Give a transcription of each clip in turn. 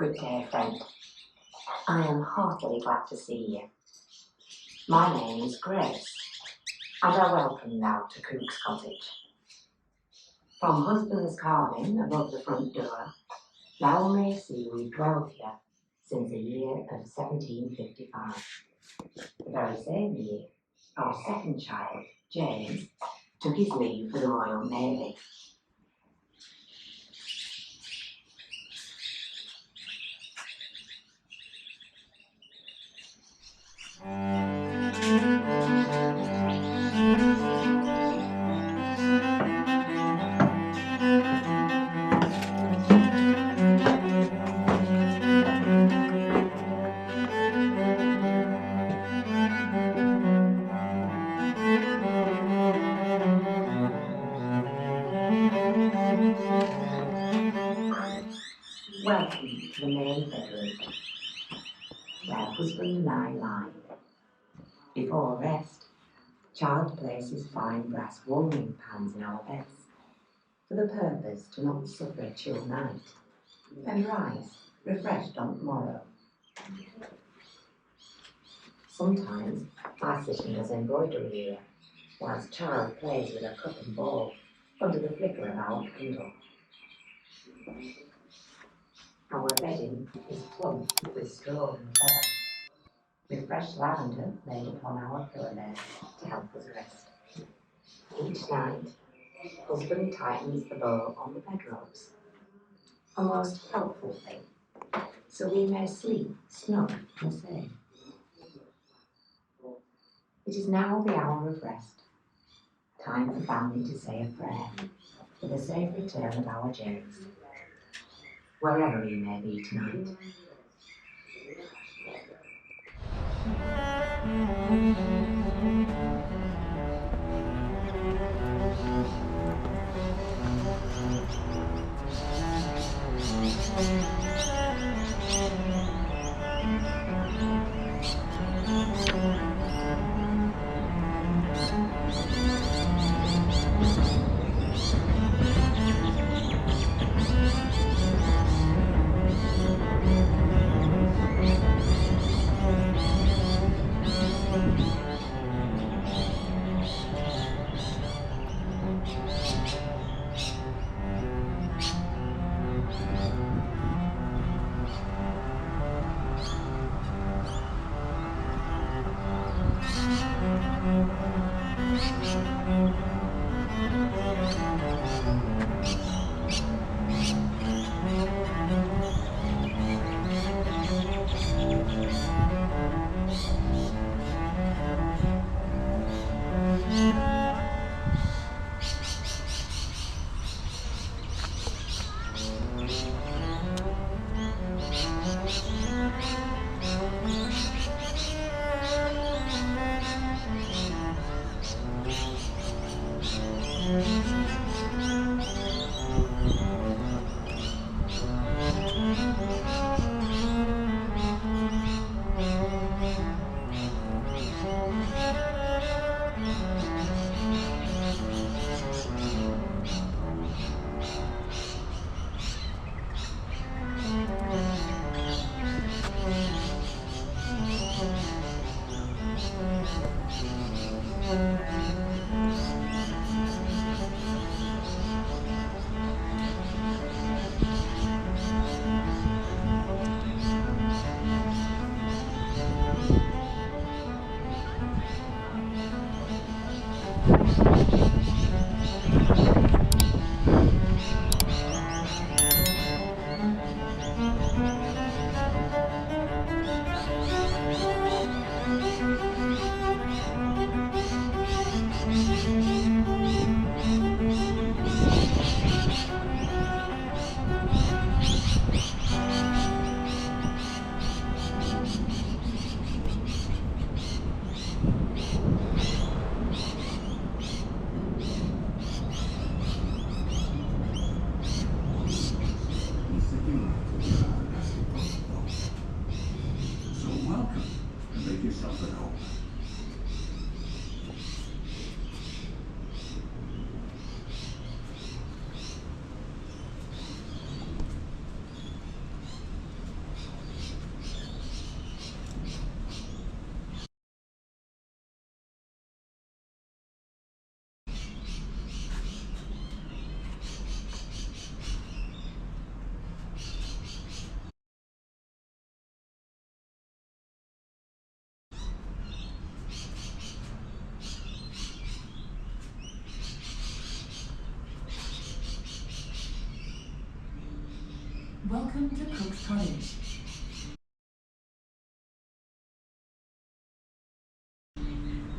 Good day, friend. I am heartily glad to see you. My name is Grace, and I welcome you now to Cooks Cottage. From husband's carving above the front door, thou may see we dwelt here since the year of 1755. The very same year, our second child, James, took his leave for the Royal Navy. Welcome to the main bedroom, where husband and I lie. Before rest, child places fine brass warming pans in our beds, for the purpose to not suffer a chill night, and rise refreshed on the morrow. Sometimes I sit in his embroidery area, whilst child plays with a cup and ball under the flicker of our candle. Our bedding is plump with straw and feather, with fresh lavender laid upon our pillow bed to help us rest. Each night, husband tightens the bow on the bedropes, a most helpful thing, so we may sleep snug and safe. It is now the hour of rest, time for family to say a prayer for the safe return of our James, wherever he may be tonight. Welcome to Cooks Cottage.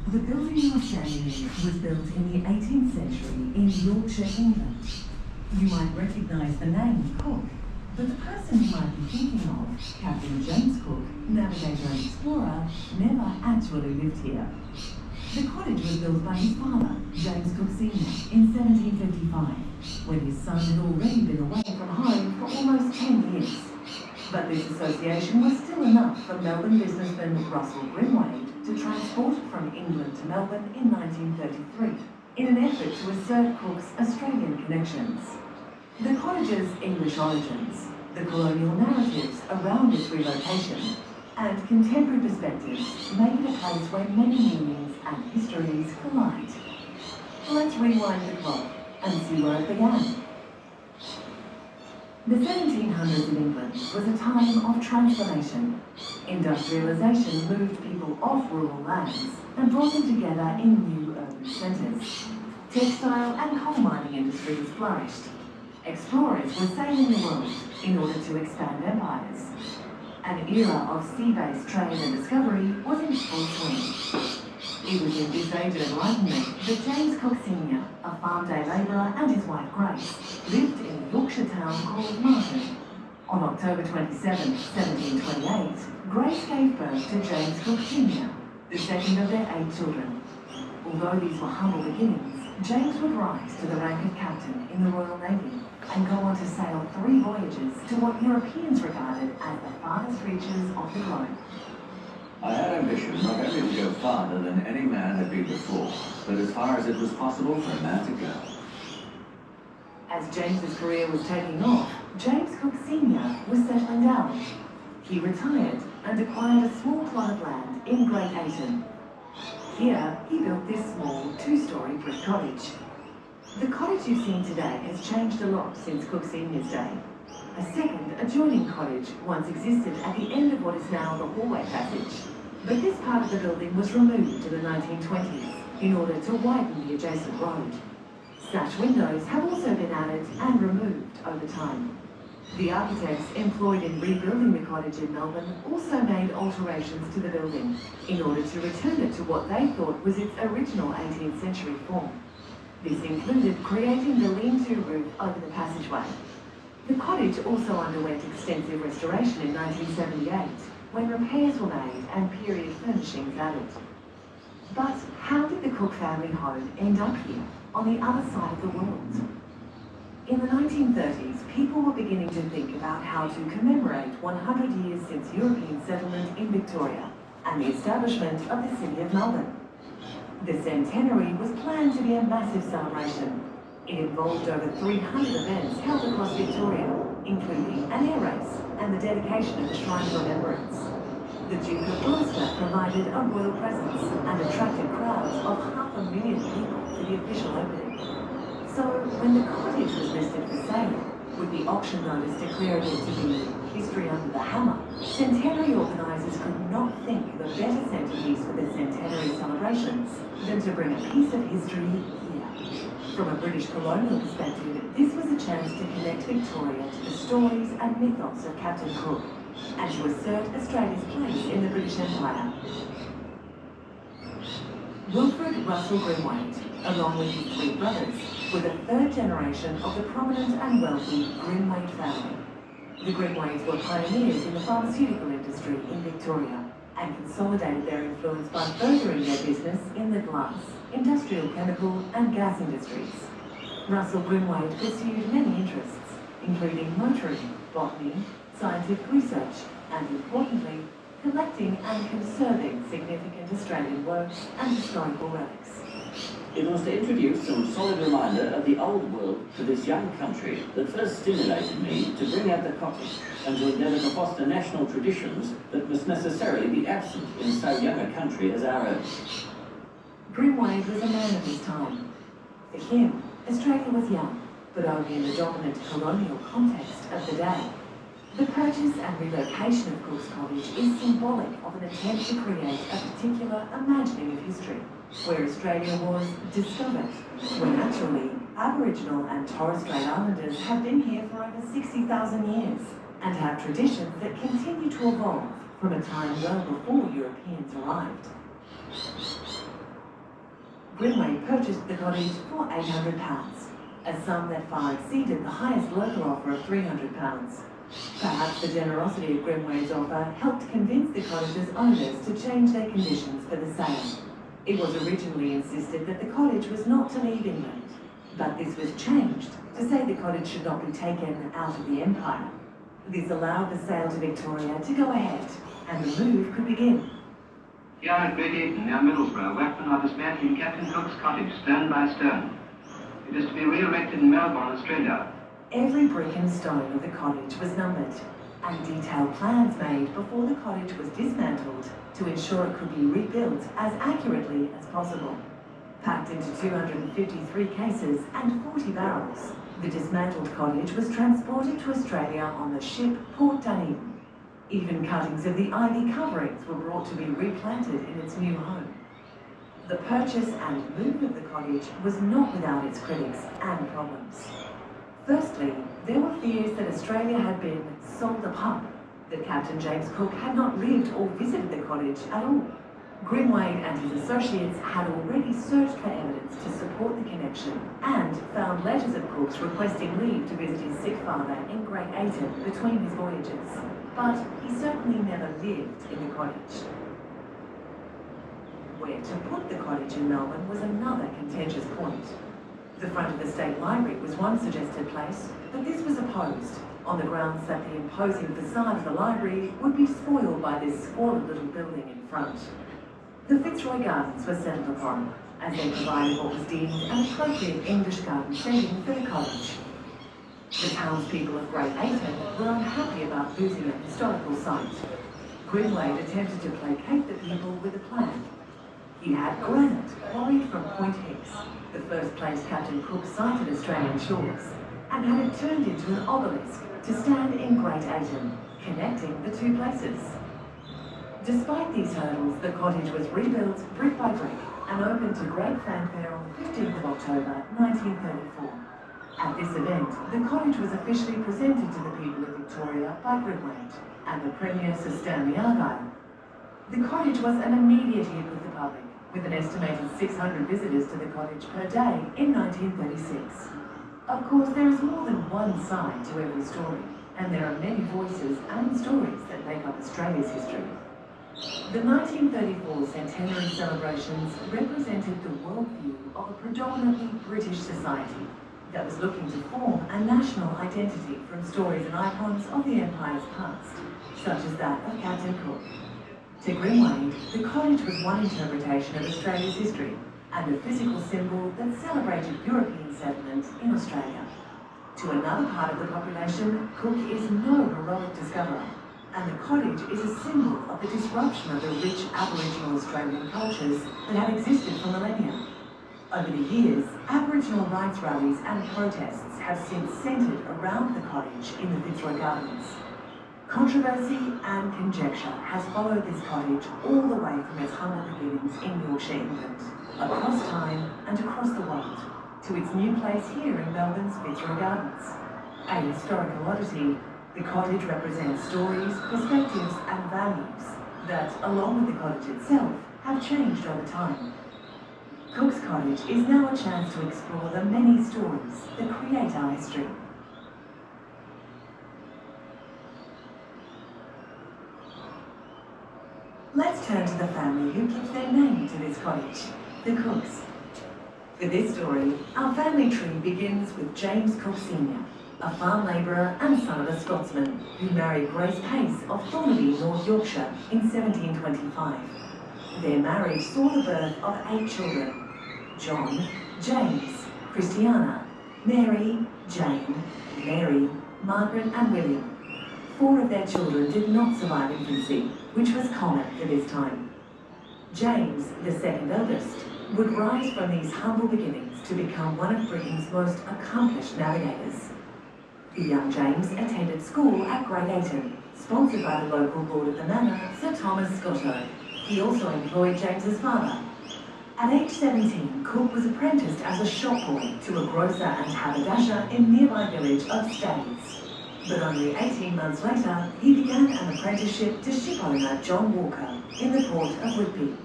The building you are standing in was built in the 18th century in Yorkshire, England. You might recognise the name Cook, but the person you might be thinking of, Captain James Cook, navigator and explorer, never actually lived here. The cottage was built by his father, James Cook Sr., in 1755, when his son had already been away from home for almost 10 years. But this association was still enough for Melbourne businessman Russell Grimwade to transport it from England to Melbourne in 1933, in an effort to assert Cook's Australian connections. The cottage's English origins, the colonial narratives around its relocation, and contemporary perspectives make it a place where many meanings and histories collide. Let's rewind the clock and see where it began. The 1700s in England was a time of transformation. Industrialisation moved people off rural lands and brought them together in new urban centres. Textile and coal mining industries flourished. Explorers were sailing the world in order to expand empires. An era of sea-based trade and discovery was in full swing. It was in this age of enlightenment that James Cook Sr., a farm day labourer, and his wife Grace lived in a Yorkshire town called Martin. On October 27, 1728, Grace gave birth to James Cook Sr., the second of their 8 children. Although these were humble beginnings, James would rise to the rank of captain in the Royal Navy and go on to sail 3 voyages to what Europeans regarded as the farthest reaches of the globe. I had ambition not only to go farther than any man had been before, but as far as it was possible for a man to go. As James's career was taking off, James Cook Sr. was settling down. He retired and acquired a small plot of land in Great Ayton. Here, he built this small 2-storey brick cottage. The cottage you've seen today has changed a lot since Cook Sr.'s day. A second adjoining cottage once existed at the end of what is now the hallway passage. But this part of the building was removed in the 1920s in order to widen the adjacent road. Sash windows have also been added and removed over time. The architects employed in rebuilding the cottage in Melbourne also made alterations to the building in order to return it to what they thought was its original 18th century form. This included creating the lean-to roof over the passageway. The cottage also underwent extensive restoration in 1978, when repairs were made and period furnishings added. But how did the Cook family home end up here, on the other side of the world? In the 1930s, people were beginning to think about how to commemorate 100 years since European settlement in Victoria and the establishment of the city of Melbourne. The centenary was planned to be a massive celebration. It involved over 300 events held across Victoria, including an air race and the dedication of the Shrine of Remembrance. The Duke of Gloucester provided a royal presence and attracted crowds of 500,000 people for the official opening. So, when the cottage was listed for sale, with the auction notice declaring it to be history under the hammer, centenary organisers could not think of a better centrepiece for their centenary celebrations than to bring a piece of history here. From a British colonial perspective, this was a chance to connect Victoria to the stories and mythos of Captain Cook, and to assert Australia's place in the British Empire. Wilfred Russell Grimwade, along with his 3 brothers, were the 3rd generation of the prominent and wealthy Grimwade family. The Grimwades were pioneers in the pharmaceutical industry in Victoria and consolidated their influence by furthering their business in the glass, industrial chemical and gas industries. Russell Grimwade pursued many interests, including motoring, botany, scientific research, and importantly, collecting and conserving significant Australian works and historical relics. It was to introduce some solid reminder of the old world to this young country that first stimulated me to bring out the cottage and to endeavour to foster national traditions that must necessarily be absent in so young a country as our own. Grimwade was a man of his time. For him, Australia was young, but only in the dominant colonial context of the day. The purchase and relocation of Cooks Cottage is symbolic of an attempt to create a particular imagining of history, where Australia was discovered, when actually Aboriginal and Torres Strait Islanders have been here for over 60,000 years, and have traditions that continue to evolve from a time well before Europeans arrived. Grimwade purchased the cottage for £800, a sum that far exceeded the highest local offer of £300. Perhaps the generosity of Grimwade's offer helped convince the cottage's owners to change their conditions for the sale. It was originally insisted that the cottage was not to leave England, but this was changed to say the cottage should not be taken out of the Empire. This allowed the sale to Victoria to go ahead, and the move could begin. Here at Great Ayton, near Middlesbrough, workmen are dismantling Captain Cook's cottage, stone by stone. It is to be re-erected in Melbourne, Australia. Every brick and stone of the cottage was numbered, and detailed plans made before the cottage was dismantled to ensure it could be rebuilt as accurately as possible. Packed into 253 cases and 40 barrels, the dismantled cottage was transported to Australia on the ship Port Dunedin. Even cuttings of the ivy coverings were brought to be replanted in its new home. The purchase and move of the cottage was not without its critics and problems. Firstly, there were fears that Australia had been sold a pup, that Captain James Cook had not lived or visited the cottage at all. Grimwade and his associates had already searched for evidence to support the connection and found letters of Cook's requesting leave to visit his sick father in Great Ayton between his voyages, but he certainly never lived in the cottage. Where to put the cottage in Melbourne was another contentious point. The front of the State Library was one suggested place, but this was opposed, on the grounds that the imposing facade of the library would be spoiled by this squalid little building in front. The Fitzroy Gardens were settled upon, as they provided what was deemed an appropriate English garden setting for the cottage. The townspeople of Great Ayton were unhappy about losing a historical site. Grimwade attempted to placate the people with a plan. He had granite quarried from Point Hicks, the first place Captain Cook sighted Australian shores, and had it turned into an obelisk to stand in Great Ayton, connecting the two places. Despite these hurdles, the cottage was rebuilt brick by brick and opened to great fanfare on the 15th of October 1934. At this event, the cottage was officially presented to the people of Victoria by Grimwade and the Premier Sir Stanley Argyle. The cottage was an immediate hit with the public, with an estimated 600 visitors to the cottage per day in 1936. Of course, there is more than one side to every story, and there are many voices and stories that make up Australia's history. The 1934 centenary celebrations represented the worldview of a predominantly British society that was looking to form a national identity from stories and icons of the Empire's past, such as that of Captain Cook. To Grimwade, the cottage was one interpretation of Australia's history and a physical symbol that celebrated European settlement in Australia. To another part of the population, Cook is no heroic discoverer, and the cottage is a symbol of the disruption of the rich Aboriginal Australian cultures that had existed for millennia. Over the years, Aboriginal rights rallies and protests have since centred around the cottage in the Fitzroy Gardens. Controversy and conjecture has followed this cottage all the way from its humble beginnings in Yorkshire, England, across time and across the world, to its new place here in Melbourne's Fitzroy Gardens. A historical oddity, the cottage represents stories, perspectives and values that, along with the cottage itself, have changed over time. Cooks Cottage is now a chance to explore the many stories that create our history. Let's turn to the family who gives their name to this cottage, the Cooks. For this story, our family tree begins with James Cook Sr., a farm labourer and son of a Scotsman who married Grace Pace of Thornaby, North Yorkshire in 1725. Their marriage saw the birth of 8 children: John, James, Christiana, Mary, Jane, Mary, Margaret and William. 4 of their children did not survive infancy, which was common for this time. James, the second eldest, would rise from these humble beginnings to become one of Britain's most accomplished navigators. The young James attended school at Great Ayton, sponsored by the local lord of the manor, Sir Thomas Scotto. He also employed James's father. At age 17, Cook was apprenticed as a shop boy to a grocer and haberdasher in nearby village of Staines. But only 18 months later, he began an apprenticeship to ship owner John Walker in the port of Whitby.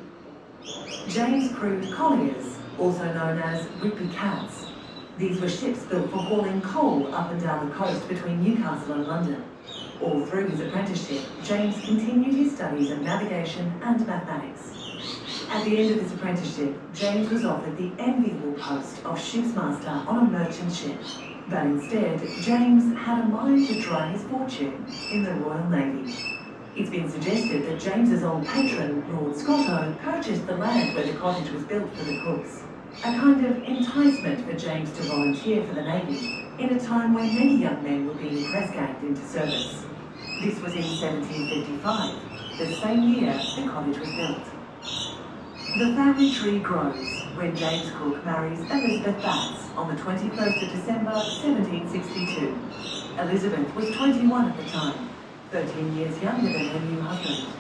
James crewed colliers, also known as Whitby Cats. These were ships built for hauling coal up and down the coast between Newcastle and London. All through his apprenticeship, James continued his studies of navigation and mathematics. At the end of his apprenticeship, James was offered the enviable post of ship's master on a merchant ship. But instead, James had a mind to try his fortune in the Royal Navy. It's been suggested that James's old patron, Lord Scotto, purchased the land where the cottage was built for the Cooks. A kind of enticement for James to volunteer for the Navy, in a time when many young men were being press-ganged into service. This was in 1755, the same year the cottage was built. The family tree grows when James Cook marries Elizabeth Batts on the 21st of December 1762. Elizabeth was 21 at the time, 13 years younger than her new husband.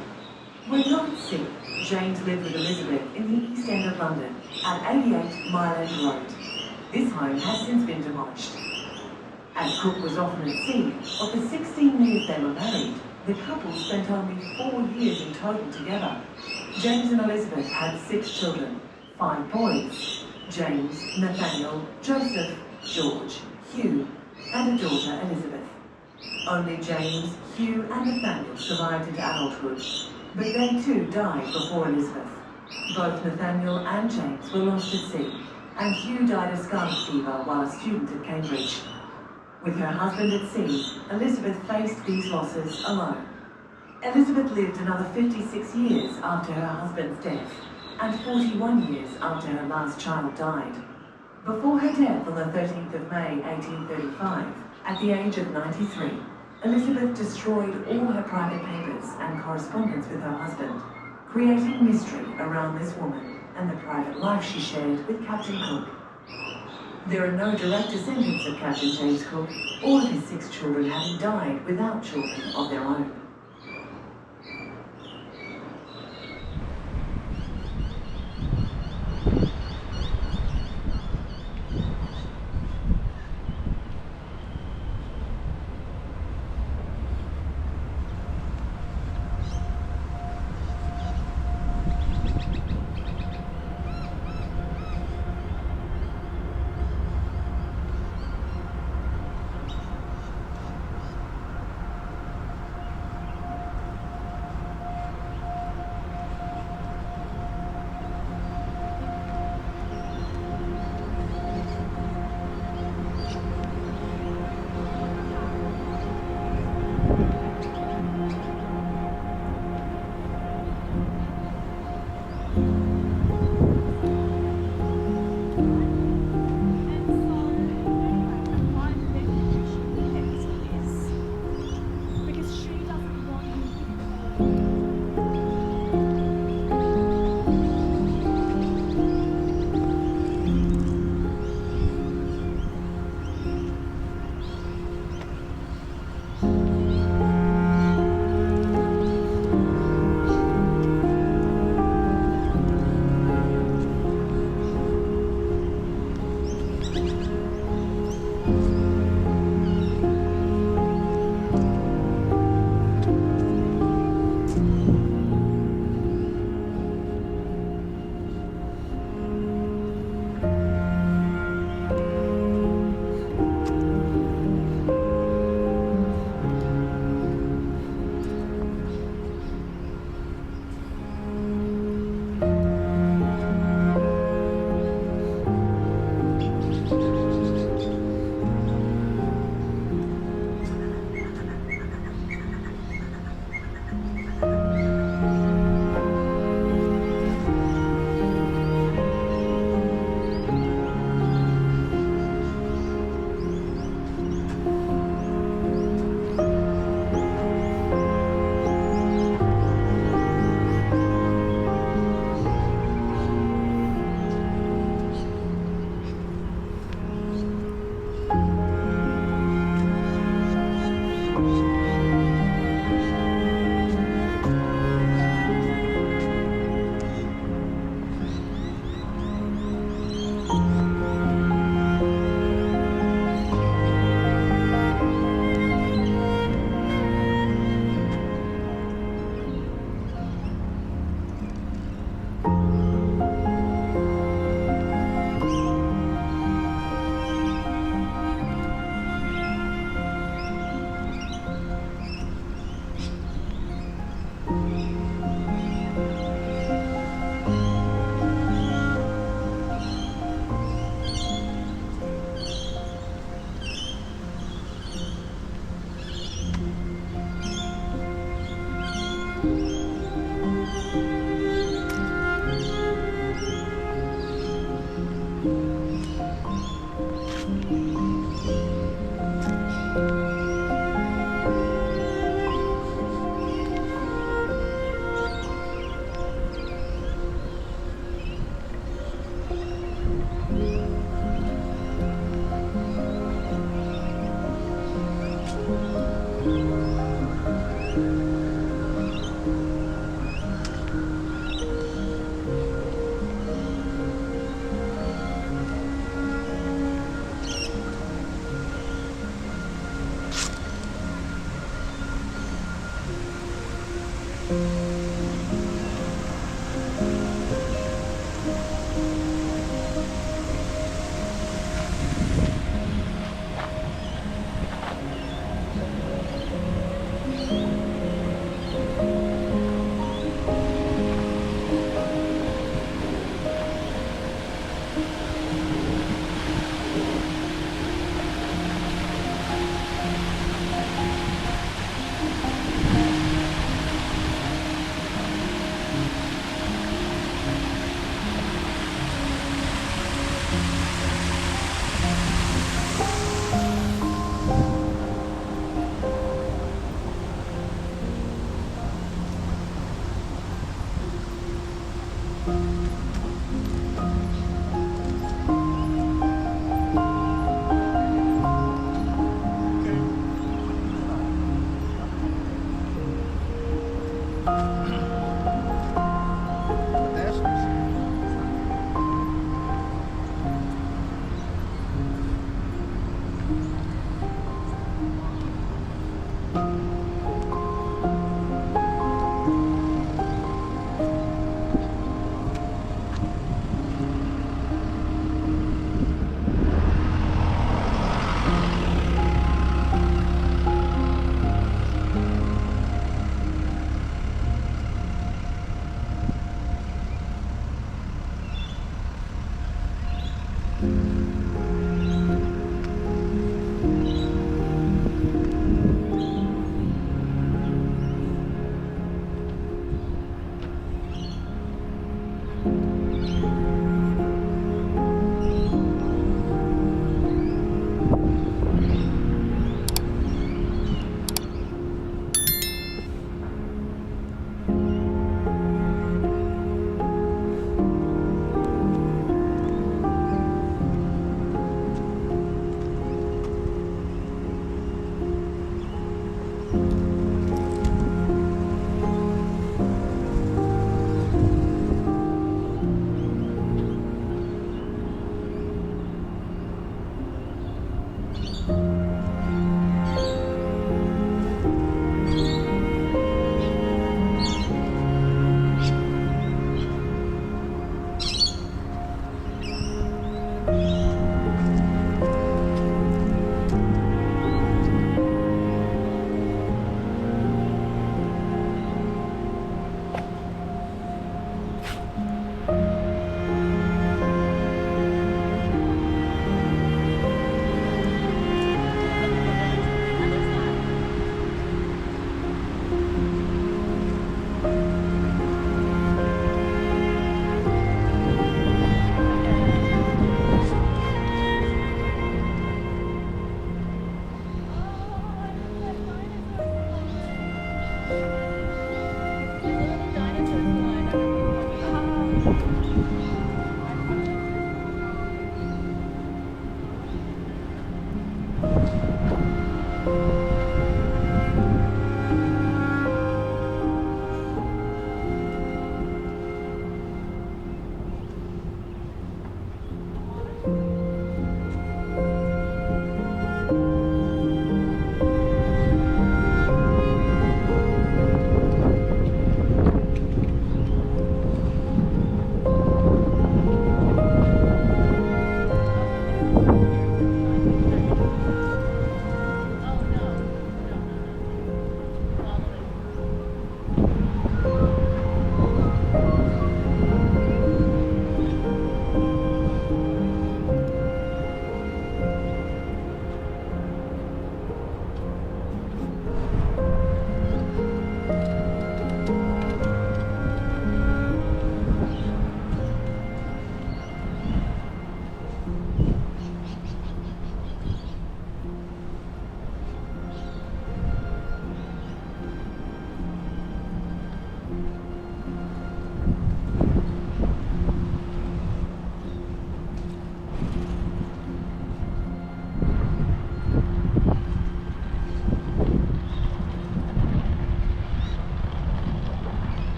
When not sick, James lived with Elizabeth in the East End of London at 88 Mile End Road. This home has since been demolished. As Cook was often at sea, of the 16 years they were married, the couple spent only 4 years in total together. James and Elizabeth had 6 children, 5 boys: James, Nathaniel, Joseph, George, Hugh, and a daughter, Elizabeth. Only James, Hugh, and Nathaniel survived into adulthood, but they too died before Elizabeth. Both Nathaniel and James were lost at sea, and Hugh died of scarlet fever while a student at Cambridge. With her husband at sea, Elizabeth faced these losses alone. Elizabeth lived another 56 years after her husband's death, and 41 years after her last child died. Before her death on the 13th of May 1835, at the age of 93, Elizabeth destroyed all her private papers and correspondence with her husband, creating mystery around this woman and the private life she shared with Captain Cook. There are no direct descendants of Captain James Cook, all of his 6 children having died without children of their own.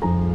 Melbourne.